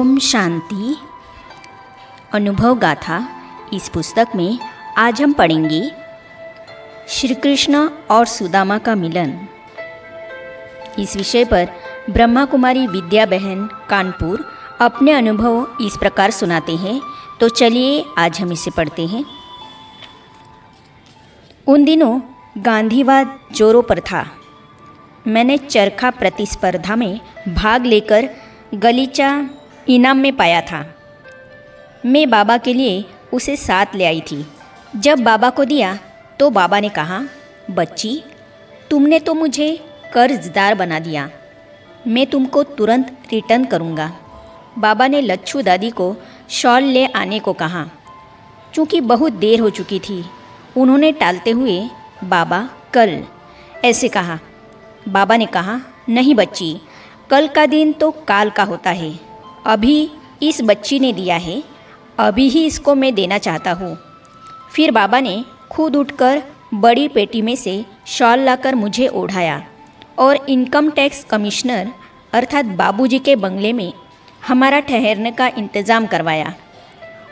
ओम शांति। अनुभव गाथा। इस पुस्तक में आज हम पढ़ेंगे श्री कृष्ण और सुदामा का मिलन। इस विषय पर ब्रह्मा कुमारी विद्या बहन कानपुर अपने अनुभव इस प्रकार सुनाते हैं। तो चलिए आज हम इसे पढ़ते हैं। उन दिनों गांधीवाद जोरों पर था। मैंने चरखा प्रतिस्पर्धा में भाग लेकर गलीचा इनाम में पाया था। मैं बाबा के लिए उसे साथ ले आई थी। जब बाबा को दिया तो बाबा ने कहा, बच्ची, तुमने तो मुझे कर्जदार बना दिया, मैं तुमको तुरंत रिटर्न करूँगा। बाबा ने लच्छू दादी को शॉल ले आने को कहा। चूँकि बहुत देर हो चुकी थी, उन्होंने टालते हुए बाबा कल ऐसे कहा। बाबा ने कहा, नहीं बच्ची, कल का दिन तो काल का होता है। अभी इस बच्ची ने दिया है, अभी ही इसको मैं देना चाहता हूँ। फिर बाबा ने खुद उठकर बड़ी पेटी में से शॉल लाकर मुझे ओढ़ाया और इनकम टैक्स कमिश्नर अर्थात बाबूजी के बंगले में हमारा ठहरने का इंतज़ाम करवाया।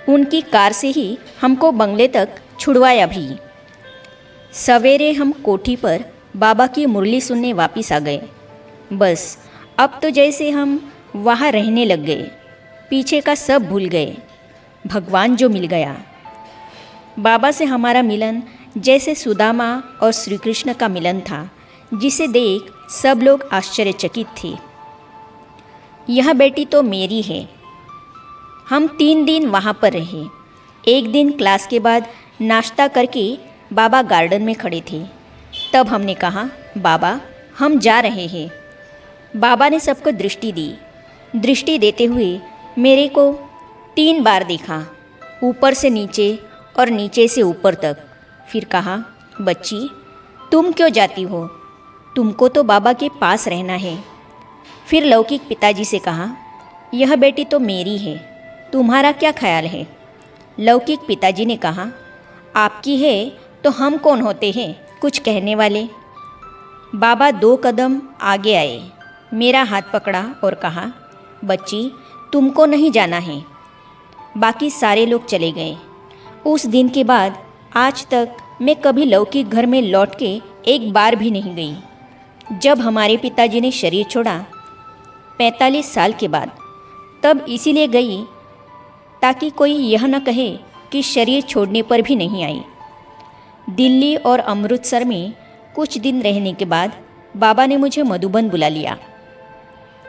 उनकी कार से ही हमको बंगले तक छुड़वाया भी। सवेरे हम कोठी पर बाबा की मुरली सुनने वापस आ गए। बस अब तो जैसे हम वहाँ रहने लग गए, पीछे का सब भूल गए। भगवान जो मिल गया। बाबा से हमारा मिलन जैसे सुदामा और श्री कृष्ण का मिलन था, जिसे देख सब लोग आश्चर्यचकित थे। यह बेटी तो मेरी है। हम 3 दिन वहाँ पर रहे। एक दिन क्लास के बाद नाश्ता करके बाबा गार्डन में खड़े थे। तब हमने कहा, बाबा हम जा रहे हैं। बाबा ने सबको दृष्टि दी। दृष्टि देते हुए मेरे को 3 बार देखा, ऊपर से नीचे और नीचे से ऊपर तक। फिर कहा, बच्ची, तुम क्यों जाती हो? तुमको तो बाबा के पास रहना है। फिर लौकिक पिताजी से कहा, यह बेटी तो मेरी है, तुम्हारा क्या ख्याल है? लौकिक पिताजी ने कहा, आपकी है तो हम कौन होते हैं कुछ कहने वाले? बाबा 2 कदम आगे आए, मेरा हाथ पकड़ा और कहा, बच्ची, तुमको नहीं जाना है। बाकी सारे लोग चले गए। उस दिन के बाद आज तक मैं कभी लौकिक घर में लौट के एक बार भी नहीं गई। जब हमारे पिताजी ने शरीर छोड़ा 45 साल के बाद, तब इसीलिए गई ताकि कोई यह न कहे कि शरीर छोड़ने पर भी नहीं आई। दिल्ली और अमृतसर में कुछ दिन रहने के बाद बाबा ने मुझे मधुबन बुला लिया।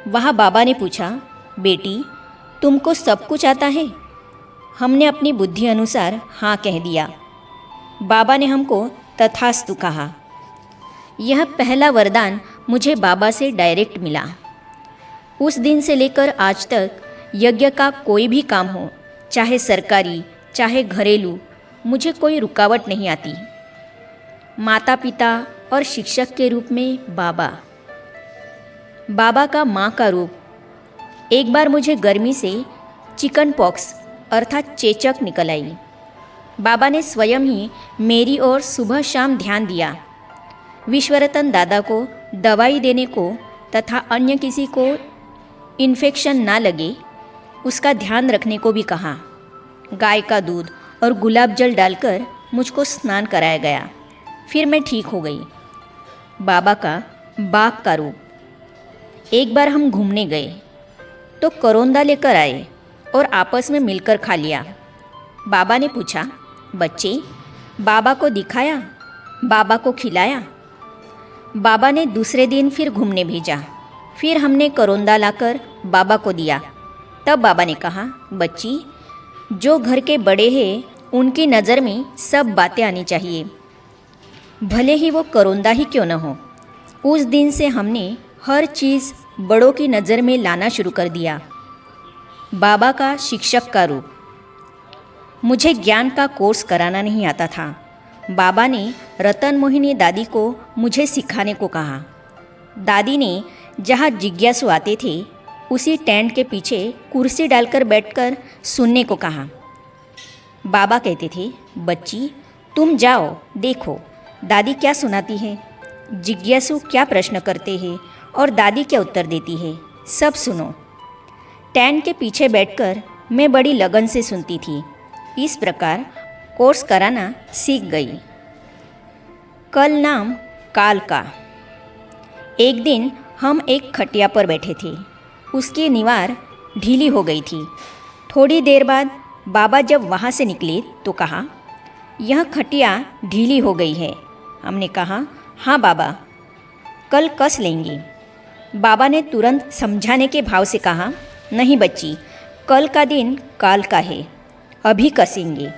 वहाँ बाबा ने पूछा, बेटी, तुमको सब कुछ आता है? हमने अपनी बुद्धि अनुसार हाँ कह दिया। बाबा ने हमको तथास्तु कहा। यह पहला वरदान मुझे बाबा से डायरेक्ट मिला। उस दिन से लेकर आज तक यज्ञ का कोई भी काम हो, चाहे सरकारी चाहे घरेलू, मुझे कोई रुकावट नहीं आती। माता पिता और शिक्षक के रूप में बाबा का माँ का रूप। एक बार मुझे गर्मी से चिकन पॉक्स अर्थात चेचक निकल आई। बाबा ने स्वयं ही मेरी ओर सुबह शाम ध्यान दिया। विश्वरतन दादा को दवाई देने को तथा अन्य किसी को इन्फेक्शन ना लगे उसका ध्यान रखने को भी कहा। गाय का दूध और गुलाब जल डालकर मुझको स्नान कराया गया। फिर मैं ठीक हो गई। बाबा का बाघ का रूप। एक बार हम घूमने गए तो करौंदा लेकर आए और आपस में मिलकर खा लिया। बाबा ने पूछा, बच्चे, बाबा को दिखाया, बाबा को खिलाया? बाबा ने दूसरे दिन फिर घूमने भेजा। फिर हमने करौंदा लाकर बाबा को दिया। तब बाबा ने कहा, बच्ची, जो घर के बड़े हैं उनकी नज़र में सब बातें आनी चाहिए, भले ही वो करौंदा ही क्यों न हो। उस दिन से हमने हर चीज़ बड़ों की नज़र में लाना शुरू कर दिया। बाबा का शिक्षक का रूप। मुझे ज्ञान का कोर्स कराना नहीं आता था। बाबा ने रतन मोहिनी दादी को मुझे सिखाने को कहा। दादी ने जहाँ जिज्ञासु आते थे उसी टेंट के पीछे कुर्सी डालकर बैठकर सुनने को कहा। बाबा कहते थे, बच्ची, तुम जाओ, देखो दादी क्या सुनाती है, जिज्ञासु क्या प्रश्न करते हैं और दादी क्या उत्तर देती है, सब सुनो। स्टैंड के पीछे बैठकर मैं बड़ी लगन से सुनती थी। इस प्रकार कोर्स कराना सीख गई। कल नाम काल का। एक दिन हम एक खटिया पर बैठे थे। उसकी दीवार ढीली हो गई थी। थोड़ी देर बाद बाबा जब वहाँ से निकले तो कहा, यह खटिया ढीली हो गई है। हमने कहा, हाँ बाबा, कल कस लेंगे। बाबा ने तुरंत समझाने के भाव से कहा, नहीं बच्ची, कल का दिन काल का है, अभी कसेंगे।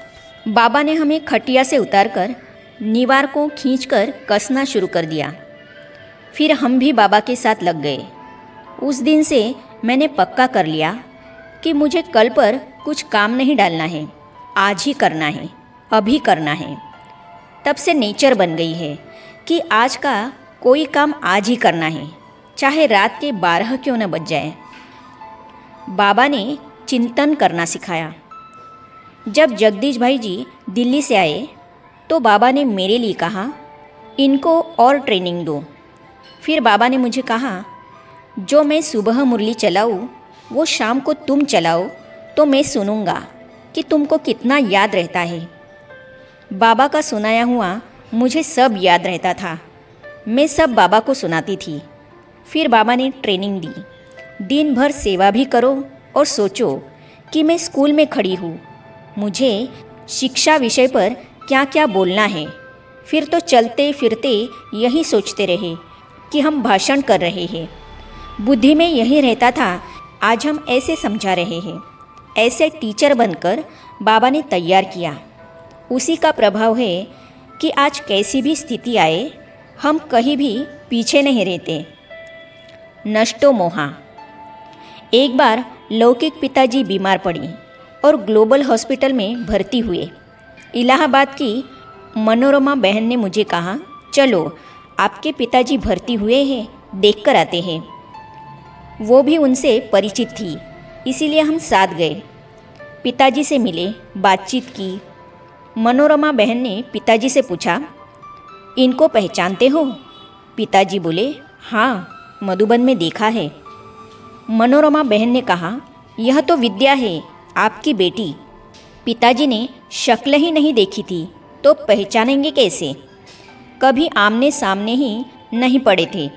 बाबा ने हमें खटिया से उतारकर दीवार को खींचकर कसना शुरू कर दिया। फिर हम भी बाबा के साथ लग गए। उस दिन से मैंने पक्का कर लिया कि मुझे कल पर कुछ काम नहीं डालना है, आज ही करना है, अभी करना है। तब से नेचर बन गई है कि आज का कोई काम आज ही करना है, चाहे रात के 12 क्यों न बज जाए। बाबा ने चिंतन करना सिखाया। जब जगदीश भाई जी दिल्ली से आए तो बाबा ने मेरे लिए कहा, इनको और ट्रेनिंग दो। फिर बाबा ने मुझे कहा, जो मैं सुबह मुरली चलाऊँ वो शाम को तुम चलाओ तो मैं सुनूंगा कि तुमको कितना याद रहता है। बाबा का सुनाया हुआ मुझे सब याद रहता था। मैं सब बाबा को सुनाती थी। फिर बाबा ने ट्रेनिंग दी, दिन भर सेवा भी करो और सोचो कि मैं स्कूल में खड़ी हूँ, मुझे शिक्षा विषय पर क्या क्या बोलना है। फिर तो चलते फिरते यही सोचते रहे कि हम भाषण कर रहे हैं। बुद्धि में यही रहता था, आज हम ऐसे समझा रहे हैं। ऐसे टीचर बनकर बाबा ने तैयार किया। उसी का प्रभाव है कि आज कैसी भी स्थिति आए हम कहीं भी पीछे नहीं रहते। नष्टो मोहा। एक बार लौकिक पिताजी बीमार पड़ी और ग्लोबल हॉस्पिटल में भर्ती हुए। इलाहाबाद की मनोरमा बहन ने मुझे कहा, चलो आपके पिताजी भर्ती हुए हैं, देख कर आते हैं। वो भी उनसे परिचित थी, इसीलिए हम साथ गए। पिताजी से मिले, बातचीत की। मनोरमा बहन ने पिताजी से पूछा, इनको पहचानते हो? पिताजी बोले, हाँ, मधुबन में देखा है। मनोरमा बहन ने कहा, यह तो विद्या है, आपकी बेटी। पिताजी ने शक्ल ही नहीं देखी थी तो पहचानेंगे कैसे? कभी आमने सामने ही नहीं पड़े थे।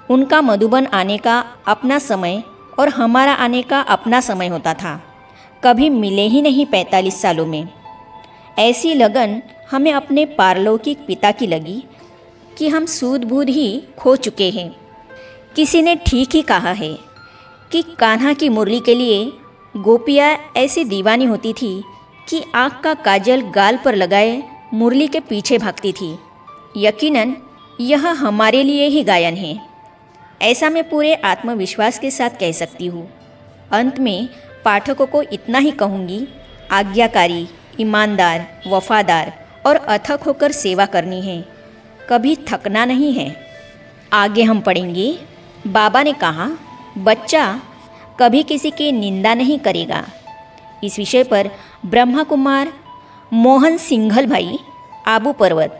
उनका मधुबन आने का अपना समय और हमारा आने का अपना समय होता था। कभी मिले ही नहीं 45 सालों में। ऐसी लगन हमें अपने पारलौकिक पिता की लगी कि हम सूध बूध ही खो चुके हैं। किसी ने ठीक ही कहा है कि कान्हा की मुरली के लिए गोपियाँ ऐसी दीवानी होती थी कि आँख का काजल गाल पर लगाए मुरली के पीछे भागती थी। यकीनन यह हमारे लिए ही गायन है, ऐसा मैं पूरे आत्मविश्वास के साथ कह सकती हूँ। अंत में पाठकों को इतना ही कहूँगी, आज्ञाकारी, ईमानदार, वफादार और अथक होकर सेवा करनी है, कभी थकना नहीं है। आगे हम पढ़ेंगे। बाबा ने कहा, बच्चा कभी किसी की निंदा नहीं करेगा। इस विषय पर ब्रह्मा कुमार मोहन सिंघल भाई आबू पर्वत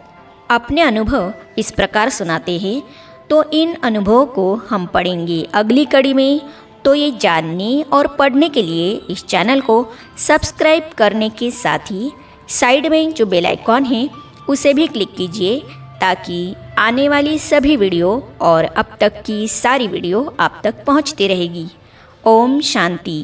अपने अनुभव इस प्रकार सुनाते हैं। तो इन अनुभवों को हम पढ़ेंगे अगली कड़ी में। तो ये जानने और पढ़ने के लिए इस चैनल को सब्सक्राइब करने के साथ ही साइड में जो बेल आइकॉन है उसे भी क्लिक कीजिए, ताकि आने वाली सभी वीडियो और अब तक की सारी वीडियो आप तक पहुंचती रहेगी। ओम शांति।